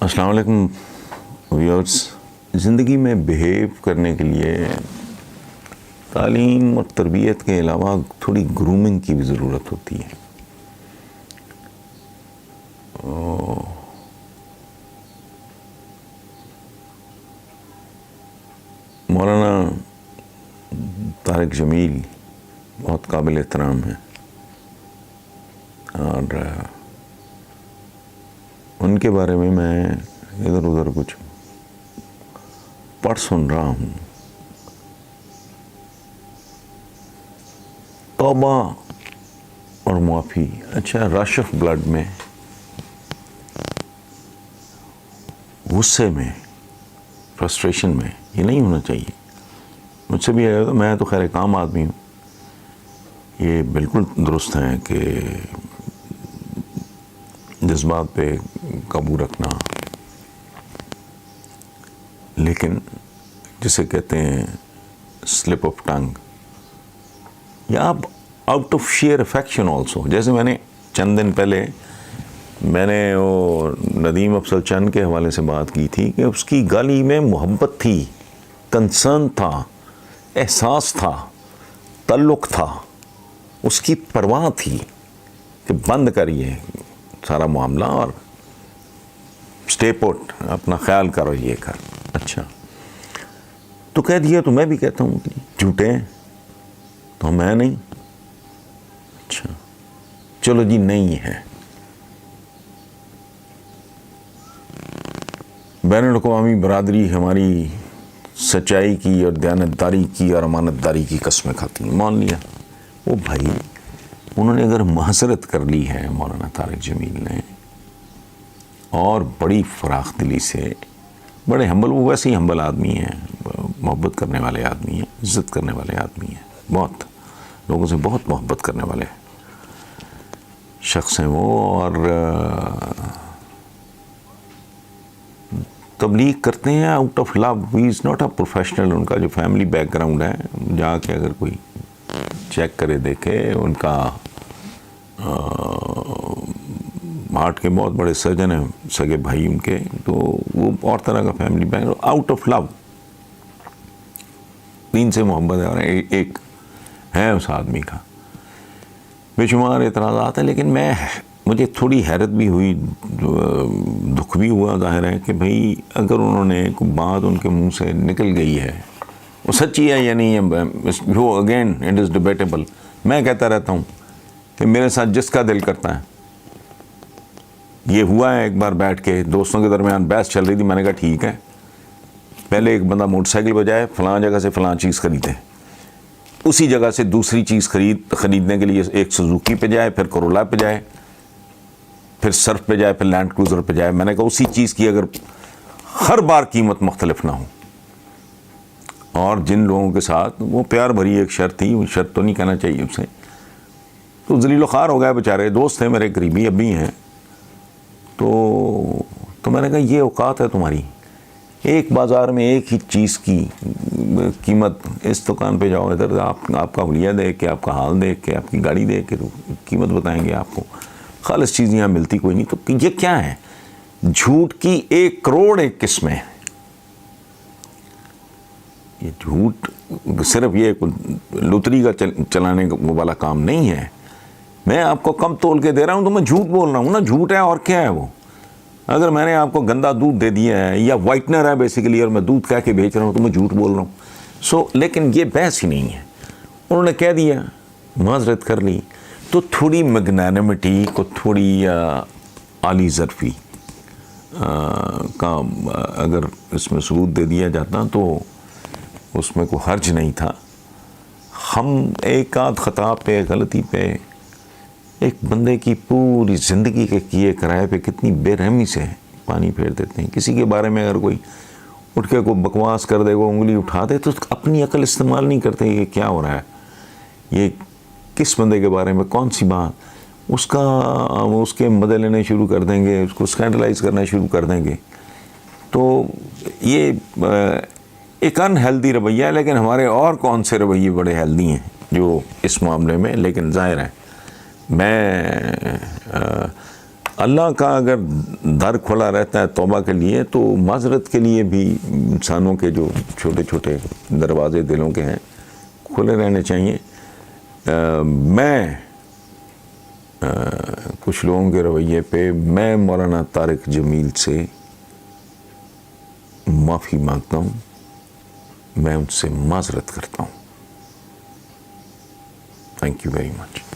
السلام علیکم ویورز. زندگی میں بیہیو کرنے کے لیے تعلیم اور تربیت کے علاوہ تھوڑی گرومنگ کی بھی ضرورت ہوتی ہے. مولانا طارق جمیل بہت قابل احترام ہیں اور ان کے بارے میں ادھر ادھر کچھ پڑھ سن رہا ہوں. توبہ اور معافی. اچھا، رش آف بلڈ میں، غصے میں، فرسٹریشن میں یہ نہیں ہونا چاہیے. مجھ سے بھی آیا تو میں تو خیر کام آدمی ہوں، یہ بالکل درست ہے کہ جذبات پہ قابو رکھنا، لیکن جسے کہتے ہیں سلپ آف ٹنگ، یا آپ out of share affection also. جیسے میں نے چند دن پہلے میں نے وہ ندیم افضل چند کے حوالے سے بات کی تھی کہ اس کی گالی میں محبت تھی، کنسرن تھا، احساس تھا، تعلق تھا، اس کی پرواہ تھی کہ بند کریے سارا معاملہ اور اسٹے پٹ، اپنا خیال کرو یہ کر. اچھا تو کہہ دیا تو میں بھی کہتا ہوں کہ جھوٹے ہیں تو میں نہیں. اچھا چلو جی نہیں ہے. بین الاقوامی برادری ہماری سچائی کی اور دیانتداری کی اور امانت داری کی قسمیں کھاتی ہیں. مان لیا وہ بھائی، انہوں نے اگر معذرت کر لی ہے مولانا طارق جمیل نے، اور بڑی فراخ دلی سے، بڑے ہمبل، وہ ویسے ہی ہمبل آدمی ہیں، محبت کرنے والے آدمی ہیں، عزت کرنے والے آدمی ہیں، بہت لوگوں سے بہت محبت کرنے والے شخص ہیں وہ، اور تبلیغ کرتے ہیں out of love. He is not a professional. ان کا جو فیملی بیک گراؤنڈ ہے، جا کے اگر کوئی چیک کرے دیکھے، ان کا ہارٹ کے بہت بڑے سرجن ہیں سگے بھائی ان کے، تو وہ اور طرح کا family background, out of love, دین سے محبت ہے، اور ایک ہے اس آدمی کا بے شمار اعتراضات ہیں. لیکن مجھے تھوڑی حیرت بھی ہوئی، دکھ بھی ہوا ظاہر ہے کہ بھئی اگر انہوں نے کوئی بات ان کے منہ سے نکل گئی ہے، وہ سچی ہے یا نہیں ہے، وہ اگین اٹ از ڈیبیٹیبل. میں کہتا رہتا ہوں کہ میرے ساتھ جس کا دل کرتا ہے. یہ ہوا ہے ایک بار بیٹھ کے دوستوں کے درمیان بحث چل رہی تھی، میں نے کہا ٹھیک ہے، پہلے ایک بندہ موٹر سائیکل بجائے فلاں جگہ سے فلاں چیز خریدے، اسی جگہ سے دوسری چیز خریدنے کے لیے ایک سوزوکی پہ جائے، پھر کرولا پہ جائے، پھر سرف پہ جائے، پھر لینڈ کروزر پہ جائے. میں نے کہا اسی چیز کی اگر ہر بار قیمت مختلف نہ ہو، اور جن لوگوں کے ساتھ وہ پیار بھری ایک شرط تھی، وہ شرط تو نہیں کہنا چاہیے اسے، تو ذلیل و خوار ہو گئے بیچارے. دوست ہیں میرے قریبی، اب بھی ہیں. تو میں نے کہا یہ اوقات ہے تمہاری، ایک بازار میں ایک ہی چیز کی قیمت، اس دکان پہ جاؤ، ادھر آپ کا حلیہ دیکھ کے، آپ کا حال دیکھ کے، آپ کی گاڑی دیکھ کے تو قیمت بتائیں گے آپ کو. خالص چیز یہاں ملتی کوئی نہیں. تو یہ کیا ہے؟ جھوٹ کی 1 کروڑ ایک قسمیں. یہ جھوٹ صرف یہ لوتری کا چلانے والا کام نہیں ہے. میں آپ کو کم تول کے دے رہا ہوں تو میں جھوٹ بول رہا ہوں نا. جھوٹ ہے اور کیا ہے وہ؟ اگر میں نے آپ کو گندا دودھ دے دیا ہے، یا وائٹنر ہے بیسیکلی، اور میں دودھ کہہ کے بیچ رہا ہوں تو میں جھوٹ بول رہا ہوں. لیکن یہ بحث ہی نہیں ہے. انہوں نے کہہ دیا، معذرت کر لی، تو تھوڑی میگنانمٹی کو، تھوڑی عالی ظرفی کا اگر اس میں ثبوت دے دیا جاتا تو اس میں کوئی حرج نہیں تھا. ہم ایک آدھ خطا پہ، غلطی پہ، ایک بندے کی پوری زندگی کے کیے کرائے پہ کتنی بے رحمی سے پانی پھیر دیتے ہیں. کسی کے بارے میں اگر کوئی اٹھ کے کوئی بکواس کر دے، کوئی انگلی اٹھا دے، تو اپنی عقل استعمال نہیں کرتے کہ کیا ہو رہا ہے، یہ کس بندے کے بارے میں کون سی بات، اس کے مدے لینے شروع کر دیں گے، اس کو اسکینڈلائز کرنا شروع کر دیں گے. تو یہ ایک ان ہیلدی رویہ ہے. لیکن ہمارے اور کون سے رویے بڑے ہیلدی ہیں جو اس معاملے میں. لیکن ظاہر ہے میں اللہ کا اگر در کھلا رہتا ہے توبہ کے لیے تو معذرت کے لیے بھی انسانوں کے جو چھوٹے چھوٹے دروازے دلوں کے ہیں کھلے رہنے چاہیے. میں کچھ لوگوں کے رویے پہ میں مولانا طارق جمیل سے معافی مانگتا ہوں, میں ان سے معذرت کرتا ہوں. Thank you very much.